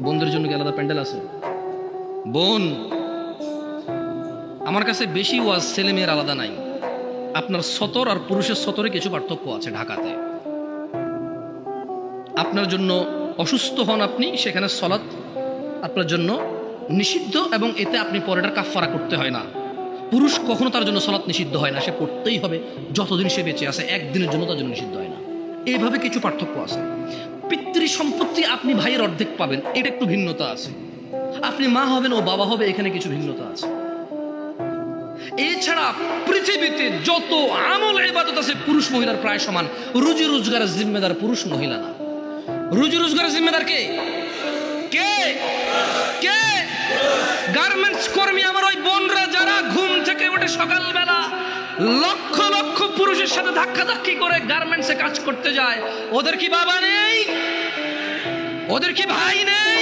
বোনদের জন্য কি আলাদা প্যান্ডেল আছে? বোন, আমার কাছে বেশি ওয়াজ ছেলে মেয়ের আলাদা নাই। আপনার সতর আর পুরুষের সতরে কিছু পার্থক্য আছে। ঢাকাতে আপনার জন্য অসুস্থ হন আপনি, সেখানে সলাৎ আপনার জন্য নিষিদ্ধ, এবং এতে আপনি পরেটার কাফফারা করতে হয় না। পুরুষ কখনো তার জন্য সলাৎ নিষিদ্ধ হয় না, সে পড়তেই হবে যতদিন সে বেঁচে আছে, একদিনের জন্য তার জন্য নিষিদ্ধ হয় না। এইভাবে কিছু পার্থক্য আছে। পিতৃ সম্পত্তি আপনি ভাইয়ের অর্ধেক পাবেন, এটা একটু ভিন্নতা আছে। আপনি মা হবেন ও বাবা হবে, এখানে কিছু ভিন্নতা আছে। এছাড়া পৃথিবীতে যত আমল ইবাদত আছে পুরুষ মহিলার প্রায় সমান। রুজি রোজগারের জিম্মেদার পুরুষ, মহিলা না। রুজি রোজগারের জিম্মেদার কে? কে কে? গার্মেন্টস কর্মী আমার ওই বোনরা যারা ঘুম থেকে ওঠে সকালবেলা লক্ষ লক্ষ পুরুষের সাথে ধাক্কাধাক্কি করে গার্মেন্টসে কাজ করতে যায়, ওদের কি বাবা নেই? ওদের কি ভাই নেই?